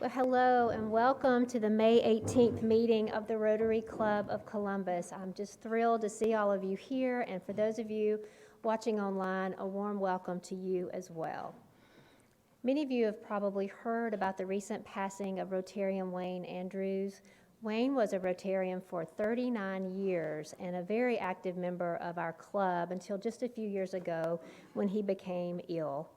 Well, hello and welcome to the May 18th meeting of the Rotary Club of Columbus. I'm just thrilled to see all of you here, and for those of you watching online, a warm welcome to you as well. Many of you have probably heard about the recent passing of Rotarian Wayne Andrews. Wayne was a Rotarian for 39 years and a very active member of our club until just a few years ago when he became ill.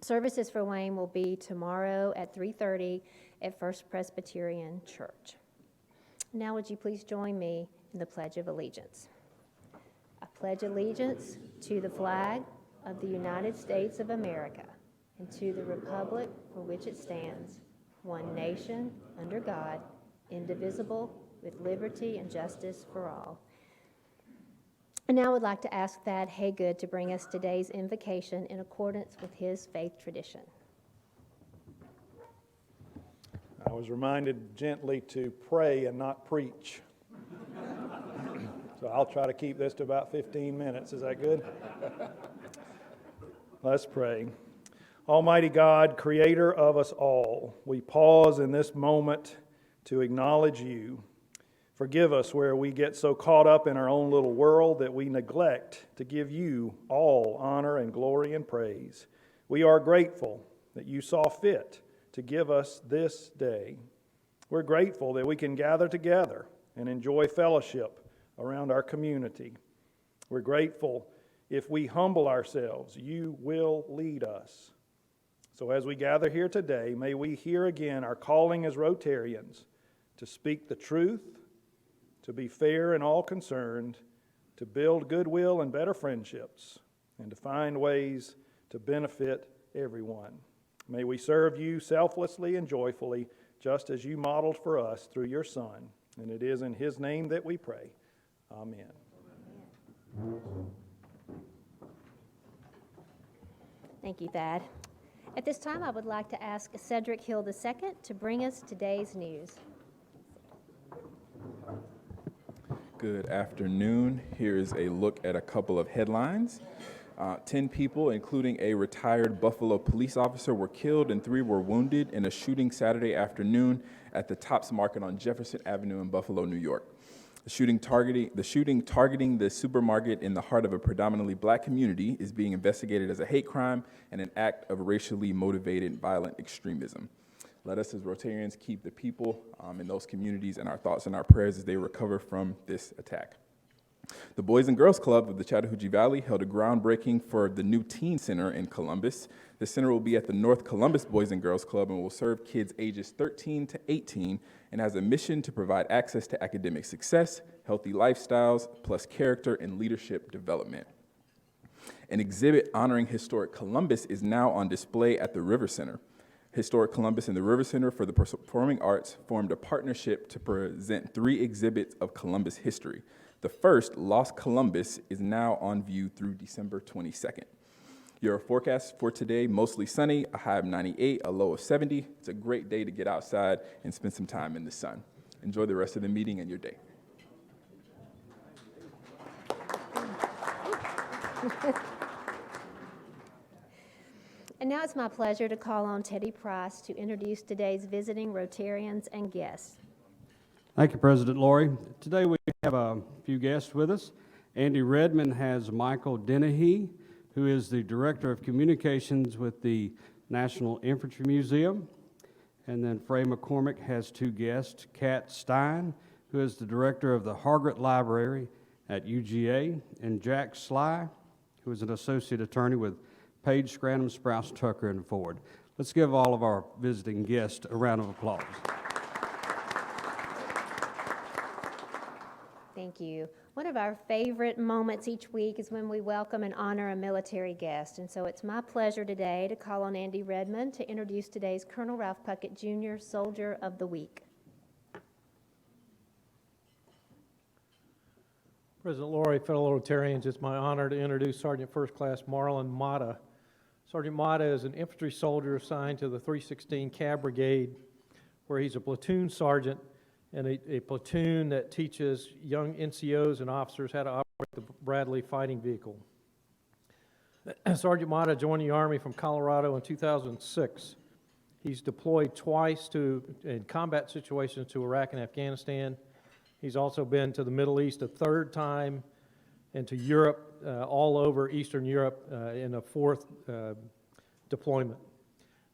Services for Wayne will be tomorrow at 3:30 at First Presbyterian Church. Now would you please join me in the Pledge of Allegiance. I pledge allegiance to the flag of the United States of America and to the republic for which it stands, one nation, under God, indivisible, with liberty and justice for all. And now I would like to ask Thad Haygood to bring us today's invocation in accordance with his faith tradition. I was reminded gently to pray and not preach. So I'll try to keep this to about 15 minutes. Is that good? Let's pray. Almighty God, creator of us all, we pause in this moment to acknowledge you. Forgive us where we get so caught up in our own little world that we neglect to give you all honor and glory and praise. We are grateful that you saw fit to give us this day. We're grateful that we can gather together and enjoy fellowship around our community. We're grateful if we humble ourselves, you will lead us. So as we gather here today, may we hear again our calling as Rotarians to speak the truth, to be fair in all concerned, to build goodwill and better friendships, and to find ways to benefit everyone. May we serve you selflessly and joyfully, just as you modeled for us through your Son. And it is in his name that we pray. Amen. Thank you, Thad. At this time, I would like to ask Cedric Hill II to bring us today's news. Good afternoon. Here is a look at a couple of headlines. 10 people, including a retired Buffalo police officer, were killed and 3 were wounded in a shooting Saturday afternoon at the Tops Market on Jefferson Avenue in Buffalo, New York. The shooting targeting the supermarket in the heart of a predominantly black community is being investigated as a hate crime and an act of racially motivated violent extremism. Let us as Rotarians keep the people in those communities in our thoughts and our prayers as they recover from this attack. The Boys and Girls Club of the Chattahoochee Valley held a groundbreaking for the new teen center in Columbus. The center will be at the North Columbus Boys and Girls Club and will serve kids ages 13 to 18 and has a mission to provide access to academic success, healthy lifestyles, plus character and leadership development. An exhibit honoring historic Columbus is now on display at the River Center. Historic Columbus and the River Center for the Performing Arts formed a partnership to present 3 exhibits of Columbus history. The first, Lost Columbus, is now on view through December 22nd. Your forecast for today, mostly sunny, a high of 98, a low of 70. It's a great day to get outside and spend some time in the sun. Enjoy the rest of the meeting and your day. And now it's my pleasure to call on Teddy Price to introduce today's visiting Rotarians and guests. Thank you, President Lori. Today we have a few guests with us. Andy Redmond has Michael Dennehy, who is the Director of Communications with the National Infantry Museum. And then Frey McCormick has 2 guests, Kat Stein, who is the Director of the Hargett Library at UGA, and Jack Sly, who is an Associate Attorney with Page, Scranton, Sprouse, Tucker, and Ford. Let's give all of our visiting guests a round of applause. Thank you. One of our favorite moments each week is when we welcome and honor a military guest. And so it's my pleasure today to call on Andy Redmond to introduce today's Colonel Ralph Puckett, Jr., Soldier of the Week. President Lori, fellow Rotarians, it's my honor to introduce Sergeant First Class Marlon Mata. Sergeant Mata is an infantry soldier assigned to the 316 Cab Brigade, where he's a platoon sergeant and a platoon that teaches young NCOs and officers how to operate the Bradley fighting vehicle. Sergeant Mata joined the Army from Colorado in 2006. He's deployed twice in combat situations to Iraq and Afghanistan. He's also been to the Middle East a third time, and to Europe, all over Eastern Europe, in a fourth deployment.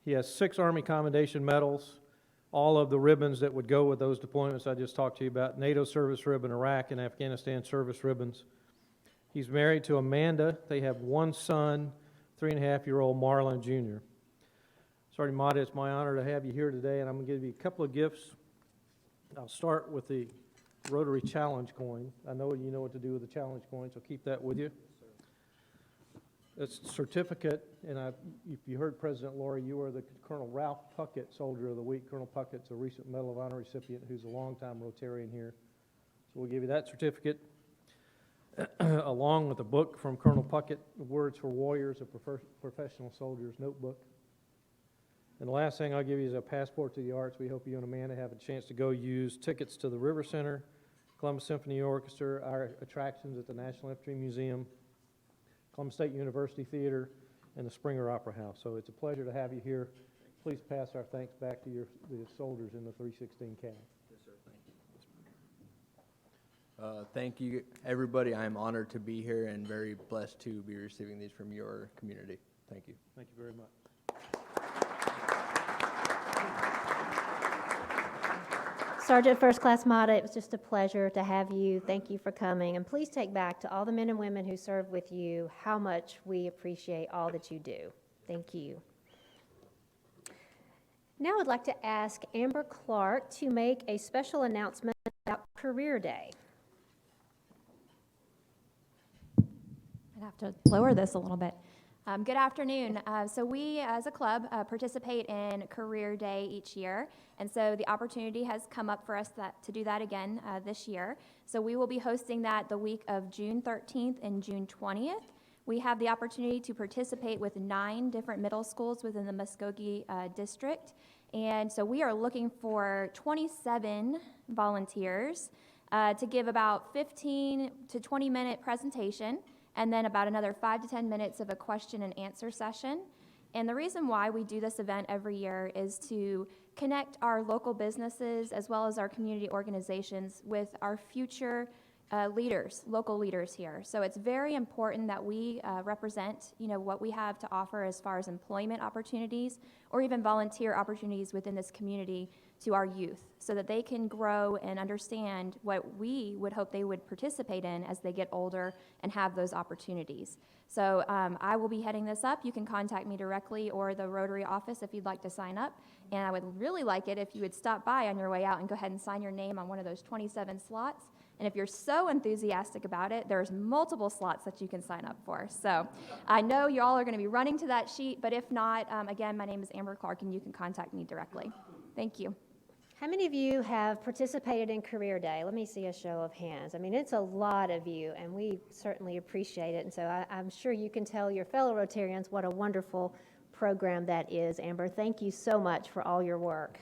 He has 6 Army Commendation Medals, all of the ribbons that would go with those deployments I just talked to you about, NATO Service Ribbon, Iraq and Afghanistan Service Ribbons. He's married to Amanda. They have 1 son, 3.5-year-old Marlon Jr. Sergeant Mata, it's my honor to have you here today, and I'm going to give you a couple of gifts. I'll start with the Rotary Challenge coin. I know you know what to do with the challenge coin, so keep that with you. It's a certificate, and if you heard President Laurie, you are the Colonel Ralph Puckett Soldier of the Week. Colonel Puckett's a recent Medal of Honor recipient who's a longtime Rotarian here. So we'll give you that certificate, along with a book from Colonel Puckett, Words for Warriors, a professional soldier's notebook. And the last thing I'll give you is a passport to the arts. We hope you and Amanda have a chance to go use tickets to the River Center, Columbus Symphony Orchestra, our attractions at the National Infantry Museum, Columbus State University Theater, and the Springer Opera House. So it's a pleasure to have you here. Please pass our thanks back to the soldiers in the 316 CAB. Yes, sir. Thank you. Thank you, everybody. I am honored to be here and very blessed to be receiving these from your community. Thank you. Thank you very much. Sergeant First Class Mata, it was just a pleasure to have you. Thank you for coming. And please take back to all the men and women who serve with you how much we appreciate all that you do. Thank you. Now I'd like to ask Amber Clark to make a special announcement about Career Day. I'd have to lower this a little bit. Good afternoon. So we, as a club, participate in Career Day each year, and so the opportunity has come up for us to do that again this year. So we will be hosting that the week of June 13th and June 20th. We have the opportunity to participate with 9 different middle schools within the Muskogee district, and so we are looking for 27 volunteers to give about 15 to 20-minute presentation, and then about another 5 to 10 minutes of a question and answer session. And the reason why we do this event every year is to connect our local businesses as well as our community organizations with our future leaders, local leaders here. So it's very important that we represent, what we have to offer as far as employment opportunities or even volunteer opportunities within this community to our youth so that they can grow and understand what we would hope they would participate in as they get older and have those opportunities. So I will be heading this up. You can contact me directly or the Rotary office if you'd like to sign up. And I would really like it if you would stop by on your way out and go ahead and sign your name on one of those 27 slots. And if you're so enthusiastic about it, there's multiple slots that you can sign up for. So I know you all are going to be running to that sheet, but if not, again, my name is Amber Clark, and you can contact me directly. Thank you. How many of you have participated in Career Day? Let me see a show of hands. I mean, it's a lot of you, and we certainly appreciate it. And so I'm sure you can tell your fellow Rotarians what a wonderful program that is. Amber, thank you so much for all your work.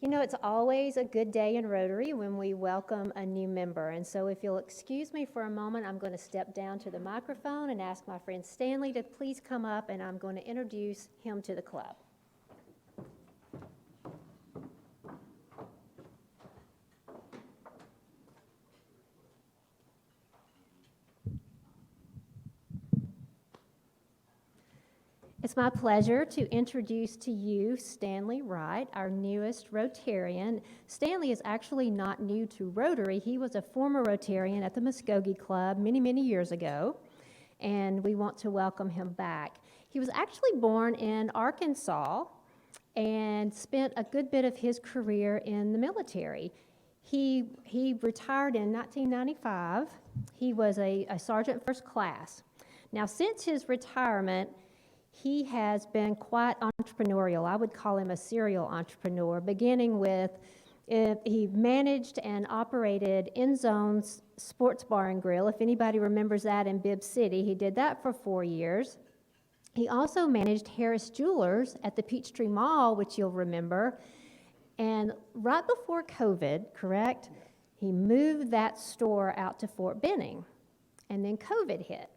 It's always a good day in Rotary when we welcome a new member. And so if you'll excuse me for a moment, I'm going to step down to the microphone and ask my friend Stanley to please come up, and I'm going to introduce him to the club. It's my pleasure to introduce to you Stanley Wright, our newest Rotarian. Stanley is actually not new to Rotary. He was a former Rotarian at the Muskogee Club many, many years ago, and we want to welcome him back. He was actually born in Arkansas and spent a good bit of his career in the military. He retired in 1995. He was a sergeant first class. Now, since his retirement, he has been quite entrepreneurial. I would call him a serial entrepreneur, beginning with he managed and operated End Zone's Sports Bar and Grill, if anybody remembers that in Bibb City. He did that for 4 years. He also managed Harris Jewelers at the Peachtree Mall, which you'll remember. And right before COVID, correct, he moved that store out to Fort Benning. And then COVID hit.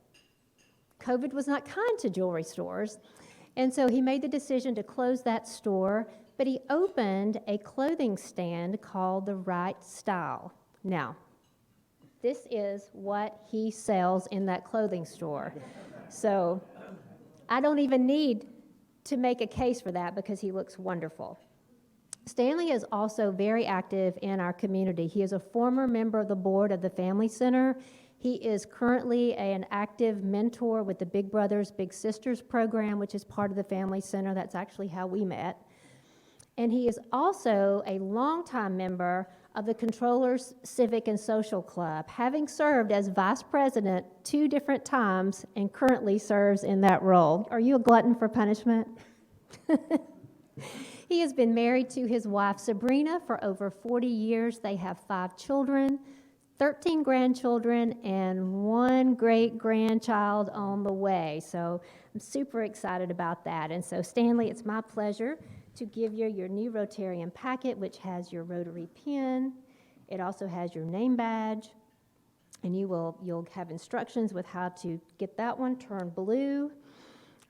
COVID was not kind to jewelry stores, And so he made the decision to close that store, but he opened a clothing stand called The Right Style. Now, this is what he sells in that clothing store. So I don't even need to make a case for that because he looks wonderful. Stanley is also very active in our community. He is a former member of the board of the Family Center. He is currently an active mentor with the Big Brothers Big Sisters program, which is part of the Family Center. That's actually how we met. And he is also a longtime member of the Controllers Civic and Social Club, having served as vice president 2 different times and currently serves in that role. Are you a glutton for punishment? He has been married to his wife Sabrina for over 40 years. They have 5 children, 13 grandchildren, and 1 great-grandchild on the way. So I'm super excited about that. And so, Stanley, it's my pleasure to give you your new Rotarian packet, which has your Rotary pin. It also has your name badge, and you'll have instructions with how to get that one turned blue.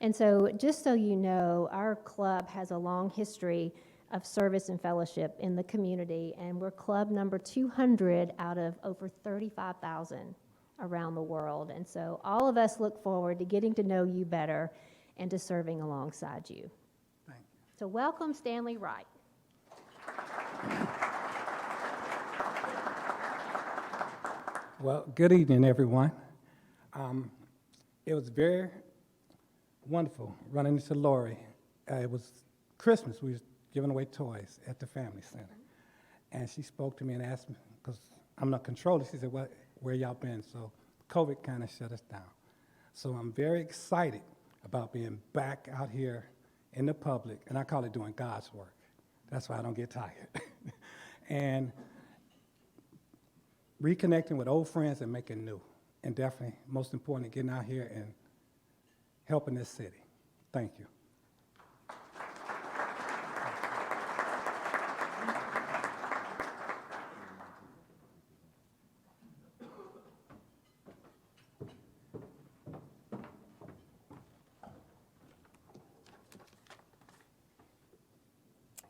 And so, just so you know, our club has a long history of service and fellowship in the community, and we're club number 200 out of over 35,000 around the world. And so all of us look forward to getting to know you better and to serving alongside you. Thank you. So welcome, Stanley Wright. Well, good evening, everyone. It was very wonderful running into Lori. It was Christmas. We was giving away toys at the Family Center. And she spoke to me and asked me, because I'm not controller, she said, where y'all been? So COVID kind of shut us down. So I'm very excited about being back out here in the public, and I call it doing God's work. That's why I don't get tired. And reconnecting with old friends and making new. And definitely, most important, getting out here and helping this city. Thank you.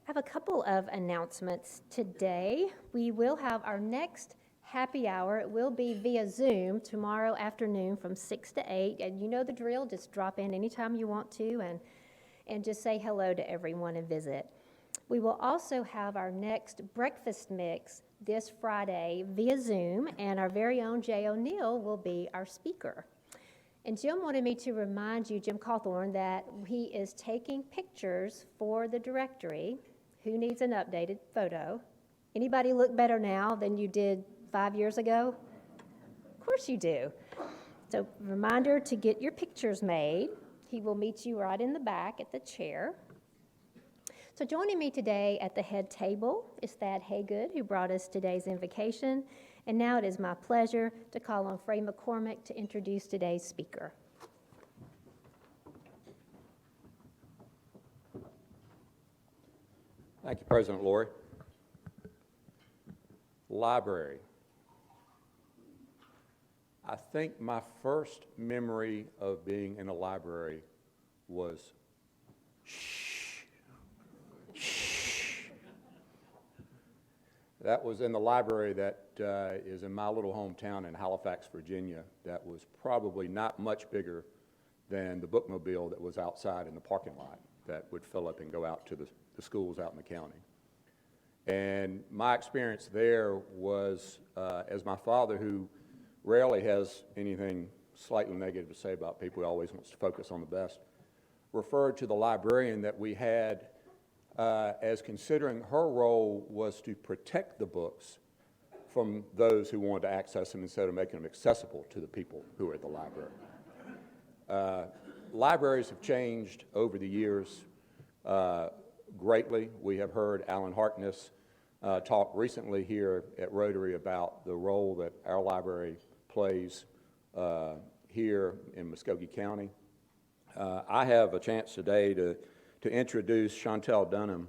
I have a couple of announcements today. We will have our next happy hour. It will be via Zoom tomorrow afternoon from 6 to 8. And you know the drill, just drop in anytime you want to and just say hello to everyone and visit. We will also have our next breakfast mix this Friday via Zoom, and our very own Jay O'Neill will be our speaker. And Jim wanted me to remind you, Jim Cawthorn, that he is taking pictures for the directory. Who needs an updated photo? Anybody look better now than you did 5 years ago? Of course you do. So reminder to get your pictures made. He will meet you right in the back at the chair. So joining me today at the head table is Thad Haygood, who brought us today's invocation. And now it is my pleasure to call on Frey McCormick to introduce today's speaker. Thank you, President Lori. Library. I think my first memory of being in a library was shh. That was in the library that is in my little hometown in Halifax, Virginia. That was probably not much bigger than the bookmobile that was outside in the parking lot that would fill up and go out to the schools out in the county. And my experience there was, as my father, who rarely has anything slightly negative to say about people, he always wants to focus on the best, referred to the librarian that we had as considering her role was to protect the books from those who wanted to access them instead of making them accessible to the people who are at the library. Libraries have changed over the years greatly. We have heard Alan Harkness talk recently here at Rotary about the role that our library plays here in Muskogee County. I have a chance today to introduce Chantel Dunham,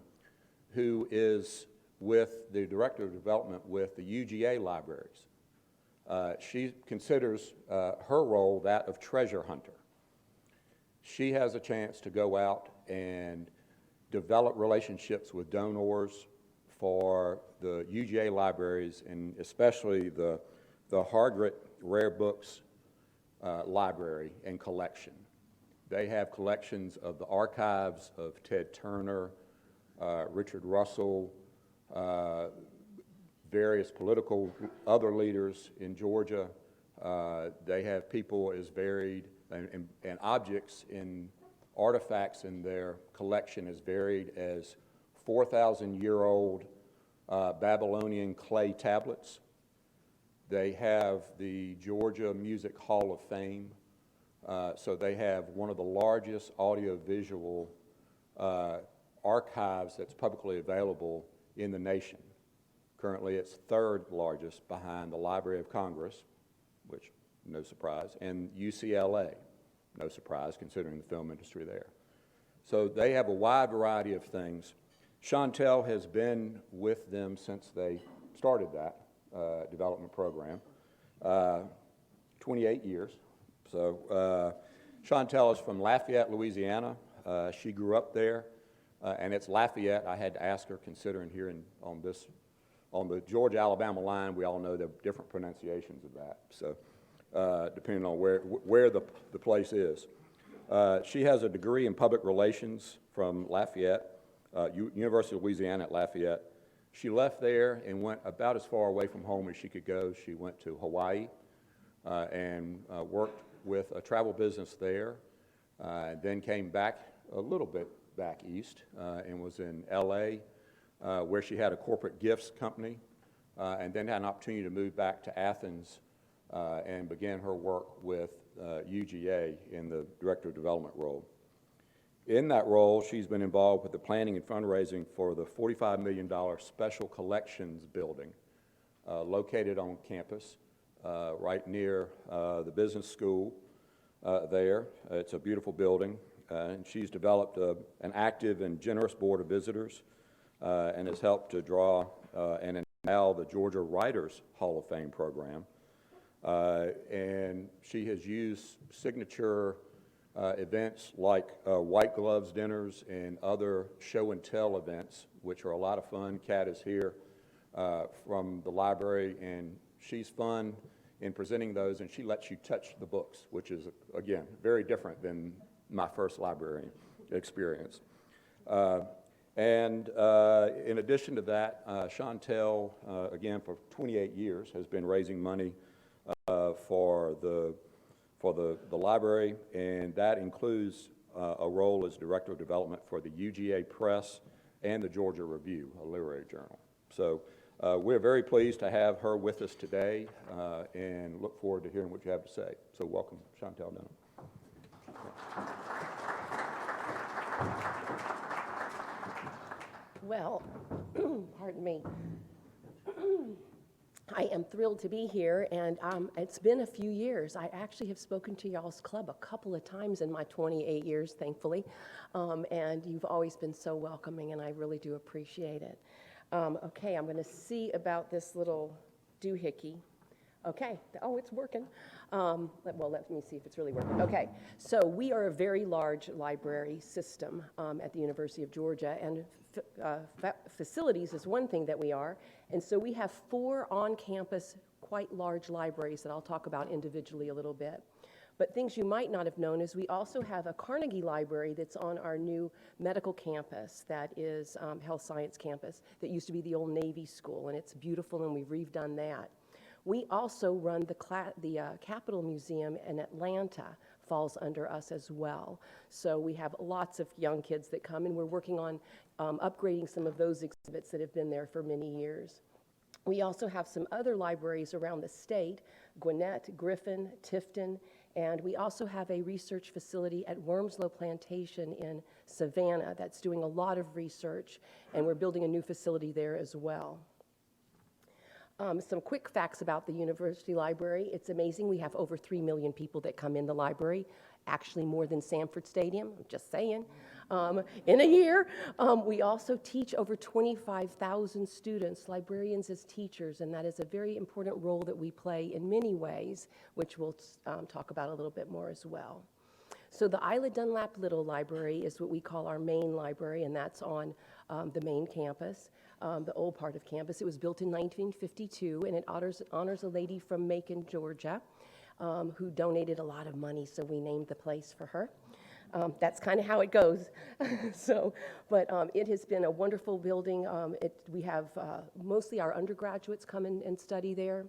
who is with the Director of Development with the UGA libraries. She considers her role that of treasure hunter. she has a chance to go out and develop relationships with donors for the UGA libraries, and especially the Hargret Rare Books library and collection. They have collections of the archives of Ted Turner, Richard Russell, various political other leaders in Georgia. They have people as varied and objects in artifacts in their collection as varied as 4,000-year-old Babylonian clay tablets. They have the Georgia Music Hall of Fame. So they have one of the largest audiovisual archives that's publicly available in the nation. Currently, it's third largest behind the Library of Congress, which, no surprise, and UCLA, no surprise considering the film industry there. So they have a wide variety of things. Chantel has been with them since they started that development program, 28 years. So Chantel is from Lafayette, Louisiana. She grew up there, and it's Lafayette. I had to ask her, considering here on the Georgia-Alabama line, we all know the different pronunciations of that. So depending on where the place is. She has a degree in public relations from Lafayette, University of Louisiana at Lafayette. She left there and went about as far away from home as she could go. She went to Hawaii and worked with a travel business there, then came back a little bit back east and was in LA where she had a corporate gifts company, and then had an opportunity to move back to Athens and began her work with UGA in the Director of Development role. In that role, she's been involved with the planning and fundraising for the $45 million Special Collections building located on campus right near the business school there. It's a beautiful building, and she's developed an active and generous board of visitors and has helped to draw and endow the Georgia Writers Hall of Fame program. And she has used signature events like white gloves dinners and other show and tell events, which are a lot of fun. Kat is here from the library, and she's fun in presenting those, and she lets you touch the books, which is, again, very different than my first library experience. And in addition to that, Chantel, again, for 28 years, has been raising money for the library, and that includes a role as Director of Development for the UGA Press and the Georgia Review, a literary journal. So we're very pleased to have her with us today and look forward to hearing what you have to say. So welcome, Chantel Dunham. Well, pardon me. I am thrilled to be here, and it's been a few years. I actually have spoken to y'all's club a couple of times in my 28 years, thankfully, and you've always been so welcoming, and I really do appreciate it. Okay, I'm going to see about this little doohickey. Okay, oh, it's working. Well, let me see if it's really working. Okay, so we are a very large library system at the University of Georgia, and facilities is one thing that we are. And so we have 4 on-campus, quite large libraries that I'll talk about individually a little bit. But things you might not have known is we also have a Carnegie Library that's on our new medical campus, that is Health Science Campus, that used to be the old Navy School, and it's beautiful, and we've redone that. We also run the Capitol Museum in Atlanta, falls under us as well. So we have lots of young kids that come, and we're working on upgrading some of those exhibits that have been there for many years. We also have some other libraries around the state, Gwinnett, Griffin, Tifton, and we also have a research facility at Wormslow Plantation in Savannah that's doing a lot of research, and we're building a new facility there as well. Some quick facts about the University Library. It's amazing. We have over 3 million people that come in the library, actually more than Sanford Stadium, I'm just saying, in a year. We also teach over 25,000 students, librarians as teachers, and that is a very important role that we play in many ways, which we'll talk about a little bit more as well. So the Isla Dunlap Little Library is what we call our main library, and that's on the main campus, the old part of campus. It was built in 1952, and it honors a lady from Macon, Georgia, who donated a lot of money, so we named the place for her. That's kind of how it goes. But it has been a wonderful building. We have mostly our undergraduates come in and study there.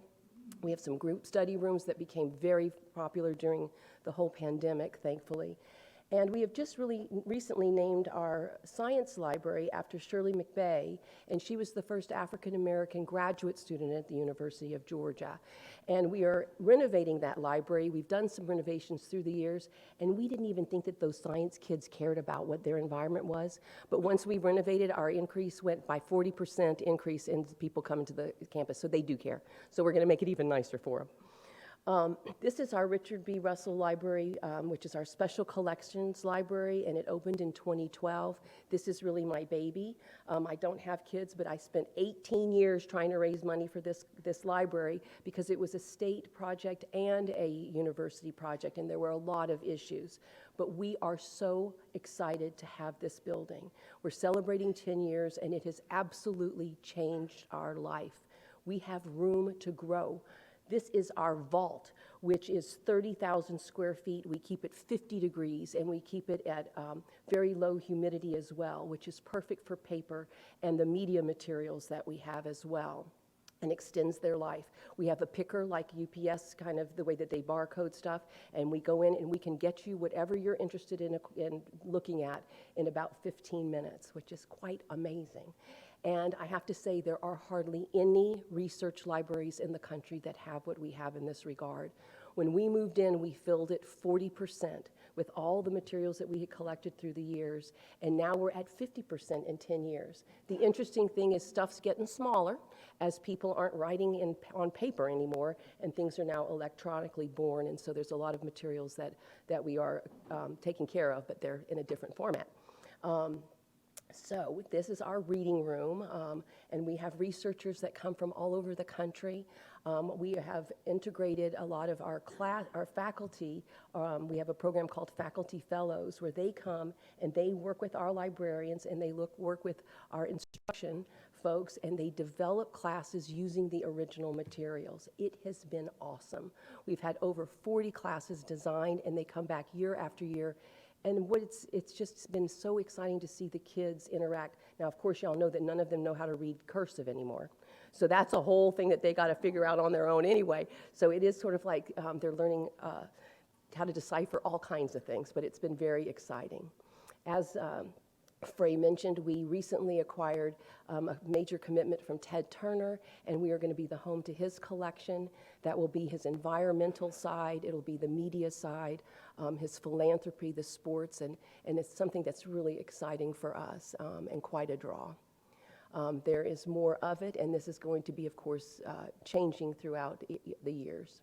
We have some group study rooms that became very popular during the whole pandemic, thankfully. And we have just really recently named our science library after Shirley McVeigh, and she was the first African-American graduate student at the University of Georgia. And we are renovating that library. We've done some renovations through the years, and we didn't even think that those science kids cared about what their environment was. But once we renovated, our increase went by 40% increase in people coming to the campus, so they do care. So we're gonna make it even nicer for them. This is our Richard B. Russell Library, which is our special collections library, and it opened in 2012. This is really my baby. I don't have kids, but I spent 18 years trying to raise money for this library because it was a state project and a university project, and there were a lot of issues. But we are so excited to have this building. We're celebrating 10 years, and it has absolutely changed our life. We have room to grow. This is our vault, which is 30,000 square feet. We keep it 50 degrees, and we keep it at very low humidity as well, which is perfect for paper and the media materials that we have as well, and extends their life. We have a picker like UPS, kind of the way that they barcode stuff, and we go in and we can get you whatever you're interested in looking at in about 15 minutes, which is quite amazing. And I have to say, there are hardly any research libraries in the country that have what we have in this regard. When we moved in, we filled it 40% with all the materials that we had collected through the years, and now we're at 50% in 10 years. The interesting thing is stuff's getting smaller as people aren't writing on paper anymore, and things are now electronically born, and so there's a lot of materials that we are taking care of, but they're in a different format. So this is our reading room, and we have researchers that come from all over the country. We have integrated a lot of our faculty. We have a program called Faculty Fellows where they come and they work with our librarians and they work with our instruction folks, and they develop classes using the original materials. It has been awesome. We've had over 40 classes designed, and they come back year after year. And it's just been so exciting to see the kids interact. Now, of course, y'all know that none of them know how to read cursive anymore. So that's a whole thing that they got to figure out on their own anyway. So it is sort of like they're learning how to decipher all kinds of things, but it's been very exciting. As Frey mentioned, we recently acquired a major commitment from Ted Turner, and we are going to be the home to his collection. That will be his environmental side, it'll be the media side, his philanthropy, the sports, and it's something that's really exciting for us and quite a draw. There is more of it, and this is going to be, of course, changing throughout the years.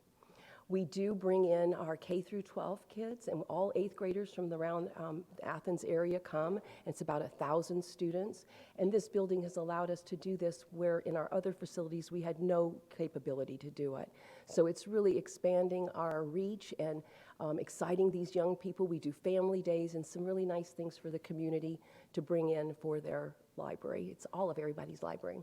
We do bring in our K through 12 kids, and all 8th graders from around the Athens area come. It's about 1,000 students, and this building has allowed us to do this where in our other facilities we had no capability to do it. So it's really expanding our reach and exciting these young people. We do family days and some really nice things for the community to bring in for their library. It's all of everybody's library.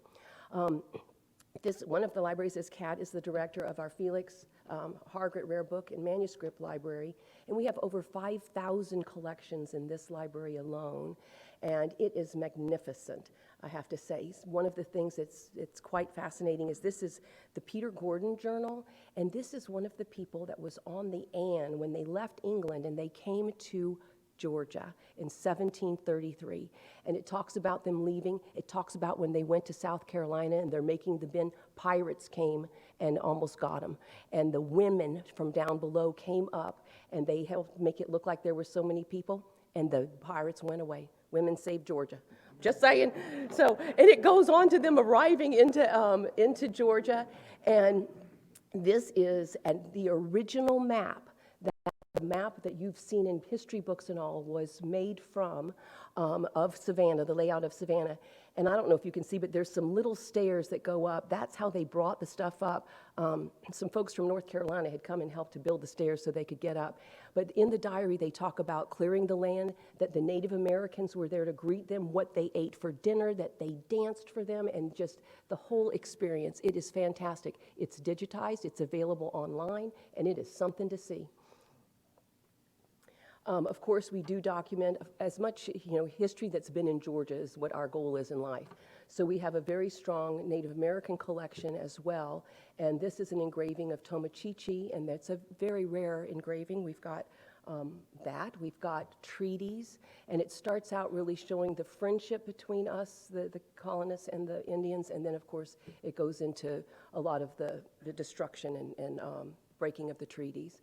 One of the libraries, as Kat is the director of our Felix Hargret Rare Book and Manuscript Library, and we have over 5,000 collections in this library alone, and it is magnificent, I have to say. One of the things that's quite fascinating is this is the Peter Gordon Journal, and this is one of the people that was on the Anne when they left England and they came to Georgia in 1733, and it talks about them leaving. It talks about when they went to South Carolina and they're making the bin. Pirates came and almost got them, and the women from down below came up and they helped make it look like there were so many people, and the pirates went away. Women saved Georgia. Just saying. So, and it goes on to them arriving into Georgia, and this is the original map that The map that you've seen in history books and all was made from, of Savannah, the layout of Savannah. And I don't know if you can see, but there's some little stairs that go up. That's how they brought the stuff up. Some folks from North Carolina had come and helped to build the stairs so they could get up. But in the diary, they talk about clearing the land, that the Native Americans were there to greet them, what they ate for dinner, that they danced for them, and just the whole experience. It is fantastic. It's digitized, it's available online, and it is something to see. Of course, we do document as much, history that's been in Georgia is what our goal is in life. So we have a very strong Native American collection as well, and this is an engraving of Tomochichi, and that's a very rare engraving. We've got we've got treaties, and it starts out really showing the friendship between us, the colonists and the Indians, and then of course it goes into a lot of the destruction and breaking of the treaties.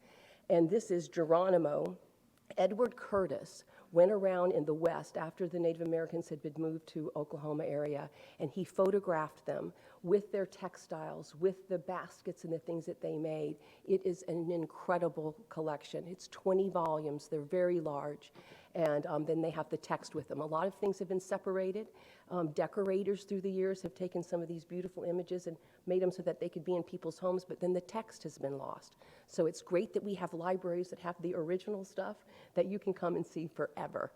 And this is Geronimo. Edward Curtis went around in the West after the Native Americans had been moved to Oklahoma area, and he photographed them with their textiles, with the baskets and the things that they made. It is an incredible collection. It's 20 volumes. They're very large, and then they have the text with them. A lot of things have been separated. Decorators through the years have taken some of these beautiful images and made them so that they could be in people's homes, but then the text has been lost. So it's great that we have libraries that have the original stuff that you can come and see forever.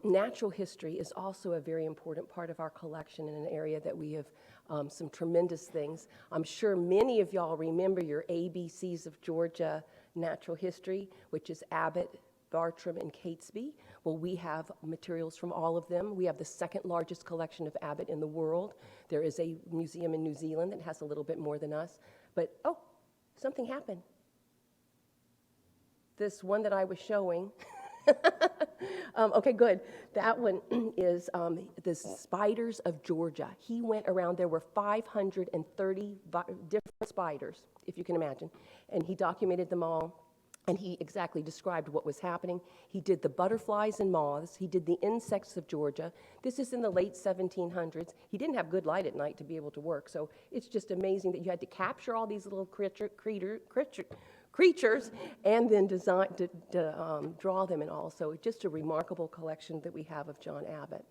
Natural history is also a very important part of our collection in an area that we have some tremendous things. I'm sure many of y'all remember your ABCs of Georgia natural history, which is Abbott, Bartram, and Catesby. Well, we have materials from all of them. We have the second largest collection of Abbott in the world. There is a museum in New Zealand that has a little bit more than us. But, oh, something happened. This one that I was showing, okay, good. That one is the spiders of Georgia. He went around, there were 530 different spiders, if you can imagine, and he documented them all. And he exactly described what was happening. He did the butterflies and moths. He did the insects of Georgia. This is in the late 1700s. He didn't have good light at night to be able to work, so it's just amazing that you had to capture all these little creatures and then design to draw them and all. So just a remarkable collection that we have of John Abbott.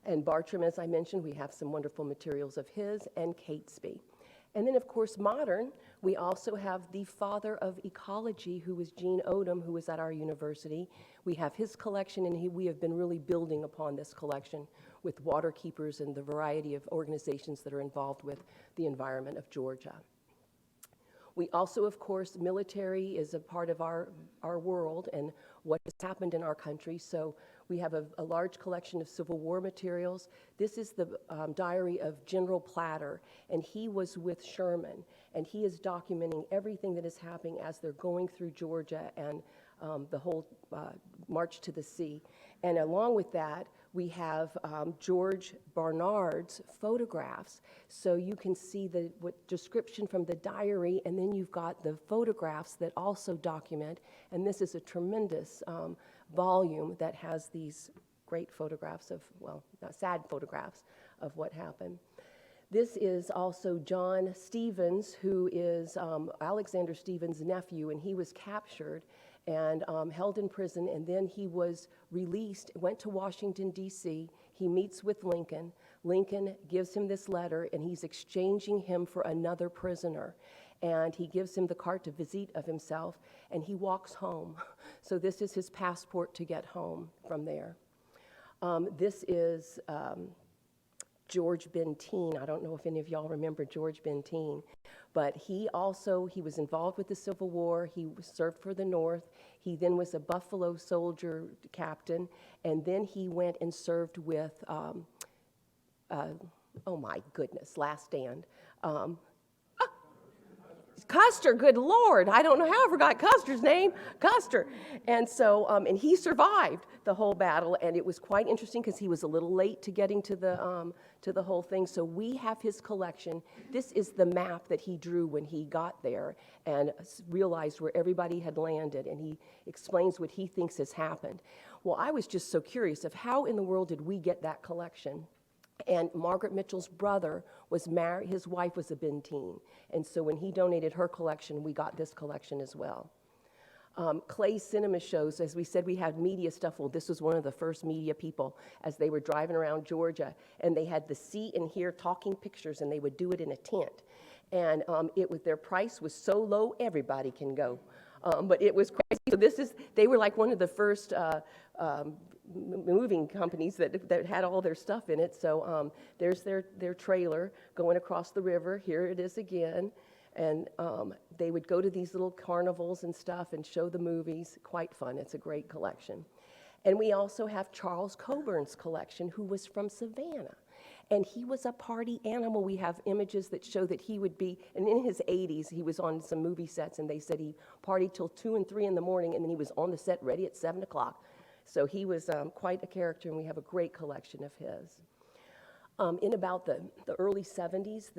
And Bartram, as I mentioned, we have some wonderful materials of his, and Catesby. And then, of course, modern, we also have the father of ecology, who was Gene Odom, who was at our university. We have his collection, and we have been really building upon this collection with water keepers and the variety of organizations that are involved with the environment of Georgia. We also, of course, military is a part of our world and what has happened in our country. So we have a large collection of Civil War materials. This is the diary of General Platter, and he was with Sherman, and he is documenting everything that is happening as they're going through Georgia and the whole march to the sea. And along with that, we have George Barnard's photographs. So you can see the description from the diary, and then you've got the photographs that also document. And this is a tremendous volume that has these great photographs of, well, not sad photographs of what happened. This is also John Stevens, who is Alexander Stevens' nephew, and he was captured and held in prison, and then he was released, went to Washington, D.C. He meets with Lincoln. Lincoln gives him this letter, and he's exchanging him for another prisoner. And he gives him the carte de visite of himself, and he walks home. So this is his passport to get home from there. This is George Benteen. I don't know if any of y'all remember George Benteen, but he was involved with the Civil War. He served for the North. He then was a Buffalo soldier captain, and then he went and served with, oh my goodness, Last Stand. Custer, good Lord, I don't know how I forgot Custer's name, Custer. And so, and he survived the whole battle, and it was quite interesting because he was a little late to getting to the whole thing. So we have his collection. This is the map that he drew when he got there and realized where everybody had landed, and he explains what he thinks has happened. Well, I was just so curious of how in the world did we get that collection? And Margaret Mitchell's brother was married, his wife was a Benteen. And so when he donated her collection, we got this collection as well. Clay cinema shows. As we said, we had media stuff. Well, this was one of the first media people as they were driving around Georgia, and they had the see and hear talking pictures, and they would do it in a tent. And their price was so low, everybody can go. But it was crazy. So they were like one of the first moving companies that had all their stuff in it. So there's their trailer going across the river. Here it is again. And they would go to these little carnivals and stuff and show the movies. Quite fun. It's a great collection. And we also have Charles Coburn's collection, who was from Savannah. And he was a party animal. We have images that show that he would be, and in his 80s, he was on some movie sets, and they said he partied till 2 and 3 in the morning, and then he was on the set ready at 7 o'clock. So he was quite a character, and we have a great collection of his. In about the early 70s,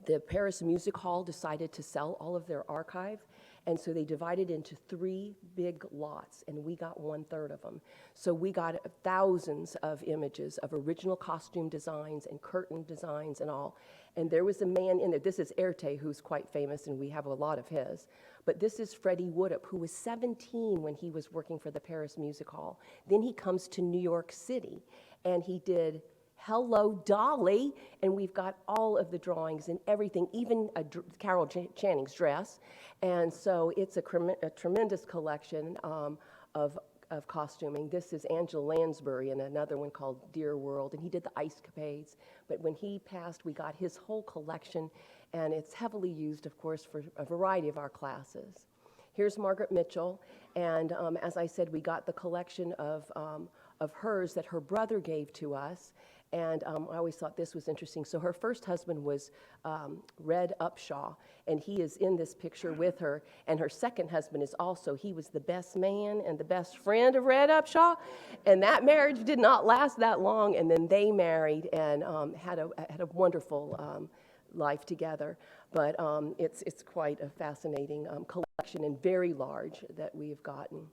the Paris Music Hall decided to sell all of their archive, and so they divided into 3 big lots, and we got 1/3 of them. So we got thousands of images of original costume designs and curtain designs and all. And there was a man in there. This is Erte, who's quite famous, and we have a lot of his. But this is Freddie Woodhup, who was 17 when he was working for the Paris Music Hall. Then he comes to New York City, and he did Hello, Dolly, and we've got all of the drawings and everything, even Carol Channing's dress. And so it's a tremendous collection of costuming. This is Angela Lansbury in another one called Dear World, and he did the Ice Capades. But when he passed, we got his whole collection, and it's heavily used, of course, for a variety of our classes. Here's Margaret Mitchell, and as I said, we got the collection of hers that her brother gave to us. And I always thought this was interesting. So her first husband was Red Upshaw, and he is in this picture with her. And her second husband is also, he was the best man and the best friend of Red Upshaw. And that marriage did not last that long, and then they married and had a wonderful life together. But it's quite a fascinating collection and very large that we have gotten.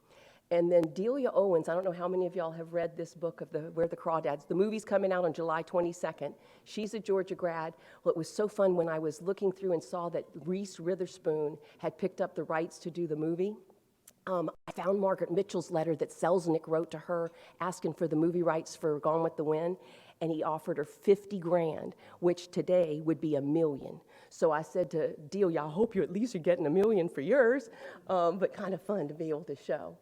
And then Delia Owens, I don't know how many of y'all have read this book of Where the Crawdads. The movie's coming out on July 22nd. She's a Georgia grad. Well, it was so fun when I was looking through and saw that Reese Witherspoon had picked up the rights to do the movie. I found Margaret Mitchell's letter that Selznick wrote to her asking for the movie rights for Gone with the Wind, and he offered her $50,000, which today would be $1 million. So I said to Delia, I hope you at least are getting $1 million for yours, but kind of fun to be able to show.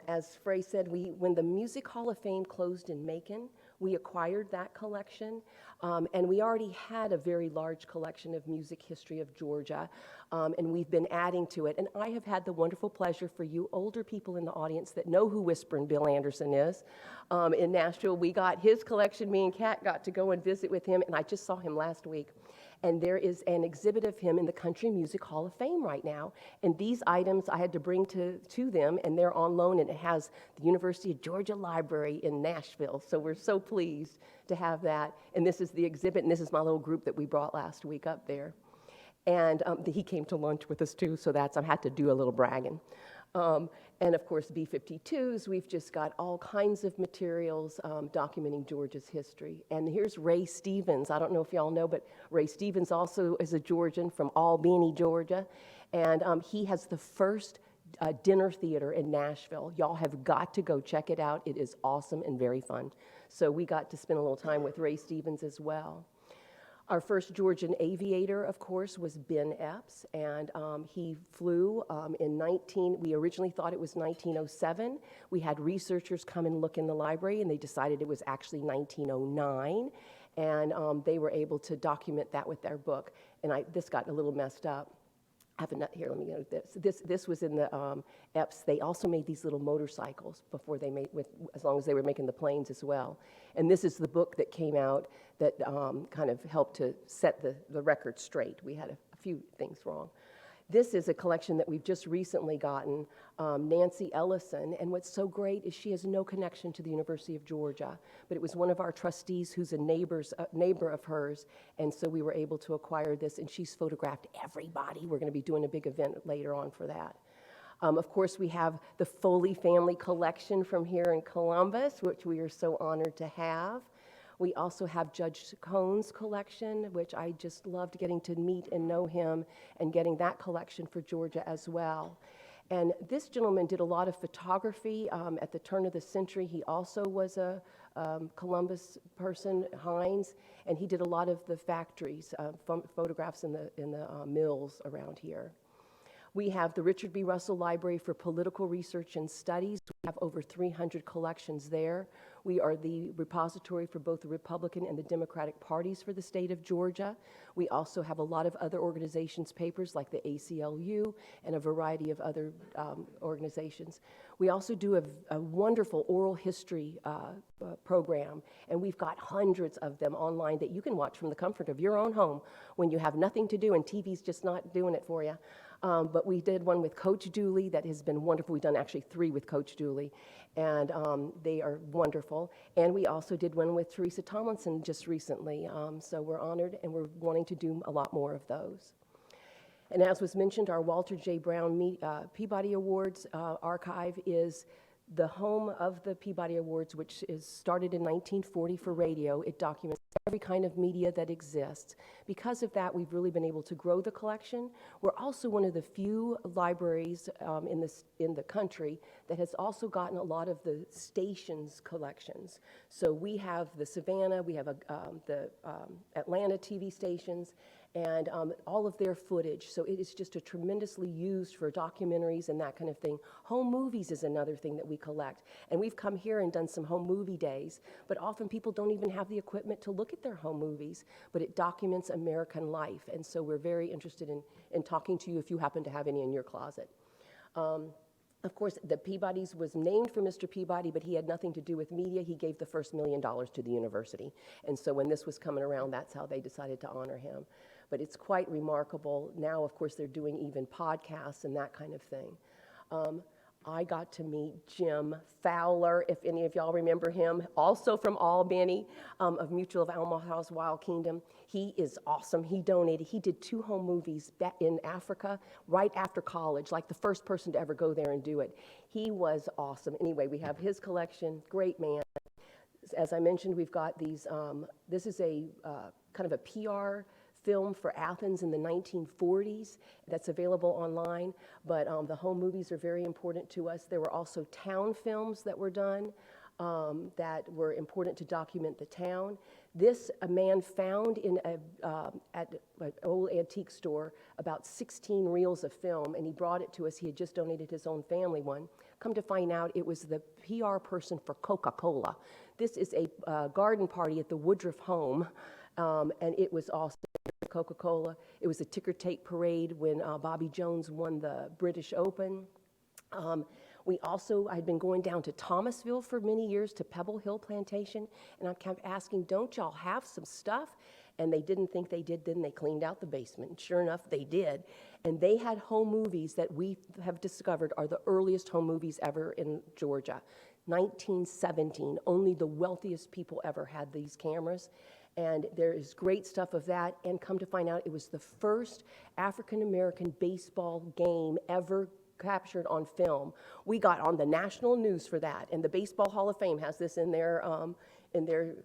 As Frey said, when the Music Hall of Fame closed in Macon, we acquired that collection, and we already had a very large collection of music history of Georgia, and we've been adding to it. And I have had the wonderful pleasure for you older people in the audience that know who Whisperin' Bill Anderson is. In Nashville, we got his collection. Me and Kat got to go and visit with him, and I just saw him last week. And there is an exhibit of him in the Country Music Hall of Fame right now. And these items I had to bring to them, and they're on loan, and it has the University of Georgia Library in Nashville. So we're so pleased to have that. And this is the exhibit, and this is my little group that we brought last week up there. And he came to lunch with us too, so I had to do a little bragging. And of course, B-52s, we've just got all kinds of materials documenting Georgia's history. And here's Ray Stevens. I don't know if y'all know, but Ray Stevens also is a Georgian from Albany, Georgia. And he has the first dinner theater in Nashville. Y'all have got to go check it out. It is awesome and very fun. So we got to spend a little time with Ray Stevens as well. Our first Georgian aviator, of course, was Ben Epps, and he flew we originally thought it was 1907. We had researchers come and look in the library, and they decided it was actually 1909, and they were able to document that with their book. And this got a little messed up. I have a nut here, let me go with this. This was in the Epps. They also made these little motorcycles before they made, as long as they were making the planes as well. And this is the book that came out that kind of helped to set the record straight. We had a few things wrong. This is a collection that we've just recently gotten, Nancy Ellison, and what's so great is she has no connection to the University of Georgia, but it was one of our trustees who's a neighbor of hers, and so we were able to acquire this, and she's photographed everybody. We're going to be doing a big event later on for that. Of course, we have the Foley family collection from here in Columbus, which we are so honored to have. We also have Judge Cohn's collection, which I just loved getting to meet and know him and getting that collection for Georgia as well. And this gentleman did a lot of photography at the turn of the century. He also was a Columbus person, Hines, and he did a lot of the factories, photographs in the mills around here. We have the Richard B. Russell Library for Political Research and Studies. We have over 300 collections there. We are the repository for both the Republican and the Democratic parties for the state of Georgia. We also have a lot of other organizations' papers like the ACLU and a variety of other organizations. We also do a wonderful oral history program, and we've got hundreds of them online that you can watch from the comfort of your own home when you have nothing to do and TV's just not doing it for you. But we did one with Coach Dooley that has been wonderful. We've done actually 3 with Coach Dooley, and they are wonderful. And we also did one with Teresa Tomlinson just recently. So we're honored, and we're wanting to do a lot more of those. And as was mentioned, our Walter J. Brown Peabody Awards archive is the home of the Peabody Awards, which is started in 1940 for radio. It documents every kind of media that exists. Because of that, we've really been able to grow the collection. We're also one of the few libraries in the country that has also gotten a lot of the stations collections. So we have the Savannah, we have the Atlanta TV stations, and all of their footage. So it is just a tremendously used for documentaries and that kind of thing. Home movies is another thing that we collect. And we've come here and done some home movie days, but often people don't even have the equipment to look at their home movies, but it documents American life. And so we're very interested in talking to you if you happen to have any in your closet. Of course, the Peabody's was named for Mr. Peabody, but he had nothing to do with media. He gave the first $1 million to the university. And so when this was coming around, that's how they decided to honor him. But it's quite remarkable. Now, of course, they're doing even podcasts and that kind of thing. I got to meet Jim Fowler, if any of y'all remember him, also from Albany, of Mutual of Alma House, Wild Kingdom. He is awesome. He donated. He did 2 home movies back in Africa right after college, like the first person to ever go there and do it. He was awesome. Anyway, we have his collection. Great man. As I mentioned, we've got these, this is a kind of a PR film for Athens in the 1940s that's available online, but the home movies are very important to us. There were also town films that were done that were important to document the town. This, a man found in at an old antique store about 16 reels of film, and he brought it to us. He had just donated his own family one. Come to find out, it was the PR person for Coca-Cola. This is a garden party at the Woodruff home, and it was also Coca-Cola. It was a ticker tape parade when Bobby Jones won the British Open. We also, I'd been going down to Thomasville for many years to Pebble Hill Plantation, and I kept asking, don't y'all have some stuff? And they didn't think they did. Then they cleaned out the basement, and sure enough, they did. And they had home movies that we have discovered are the earliest home movies ever in Georgia. 1917, only the wealthiest people ever had these cameras. And there is great stuff of that, and come to find out, it was the first African-American baseball game ever captured on film. We got on the national news for that, and the Baseball Hall of Fame has this in their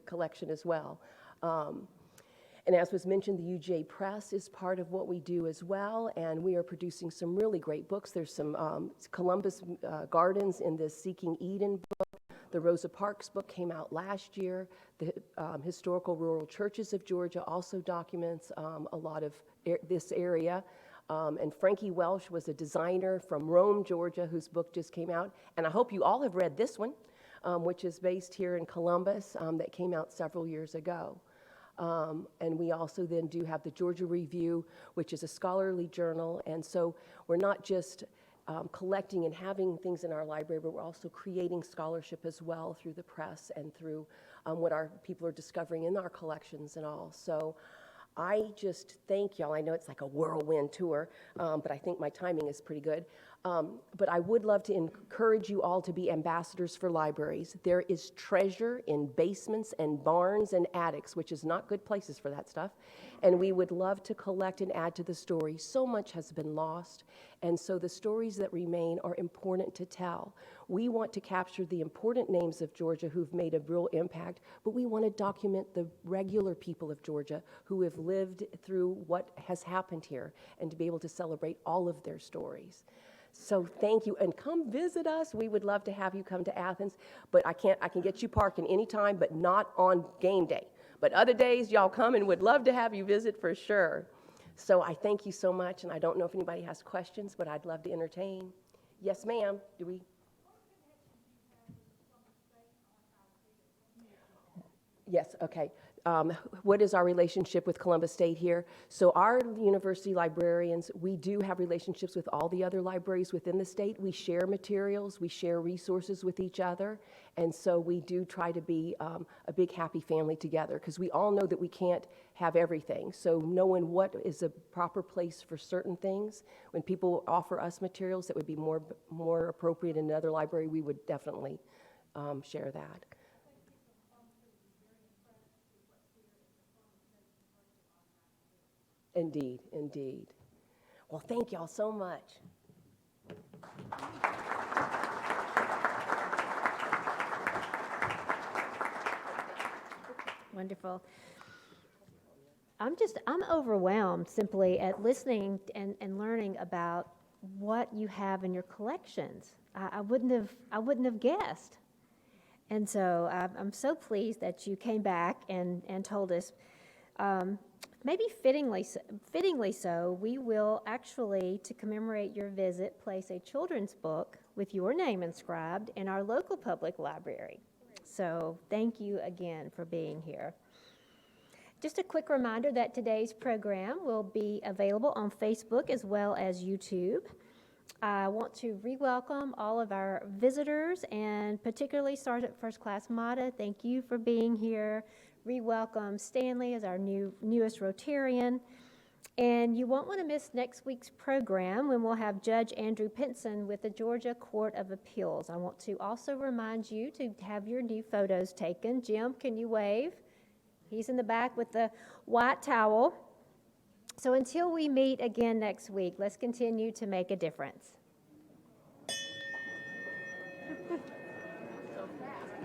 collection as well. And as was mentioned, the UJ Press is part of what we do as well, and we are producing some really great books. There's some Columbus Gardens in this Seeking Eden book. The Rosa Parks book came out last year. The Historical Rural Churches of Georgia also documents a lot of this area. And Frankie Welsh was a designer from Rome, Georgia, whose book just came out. And I hope you all have read this one, which is based here in Columbus, that came out several years ago. And we also then do have the Georgia Review, which is a scholarly journal. And so we're not just collecting and having things in our library, but we're also creating scholarship as well through the press and through what our people are discovering in our collections and all. So I just thank y'all. I know it's like a whirlwind tour, but I think my timing is pretty good. But I would love to encourage you all to be ambassadors for libraries. There is treasure in basements and barns and attics, which is not good places for that stuff. And we would love to collect and add to the story. So much has been lost. And so the stories that remain are important to tell. We want to capture the important names of Georgia who've made a real impact, but we want to document the regular people of Georgia who have lived through what has happened here and to be able to celebrate all of their stories. So thank you, and come visit us. We would love to have you come to Athens, but I can get you parking anytime, but not on game day. But other days, y'all come and would love to have you visit for sure. So I thank you so much, and I don't know if anybody has questions, but I'd love to entertain. Yes, ma'am. Do we? Yes, okay. What is our relationship with Columbus State here? So our university librarians, we do have relationships with all the other libraries within the state. We share materials, we share resources with each other, and so we do try to be a big happy family together, because we all know that we can't have everything. So knowing what is a proper place for certain things, when people offer us materials that would be more appropriate in another library, we would definitely share that. Indeed, indeed. Well, thank y'all so much. Wonderful. I'm overwhelmed simply at listening and learning about what you have in your collections. I wouldn't have guessed. And so I'm so pleased that you came back and told us. Maybe fittingly so, we will actually, to commemorate your visit, place a children's book with your name inscribed in our local public library. So thank you again for being here. Just a quick reminder that today's program will be available on Facebook as well as YouTube. I want to re-welcome all of our visitors, and particularly Sergeant First Class Mata. Thank you for being here. Re-welcome Stanley as our newest Rotarian. And you won't want to miss next week's program when we'll have Judge Andrew Pinson with the Georgia Court of Appeals. I want to also remind you to have your new photos taken. Jim, can you wave? He's in the back with the white towel. So until we meet again next week, let's continue to make a difference. So fast.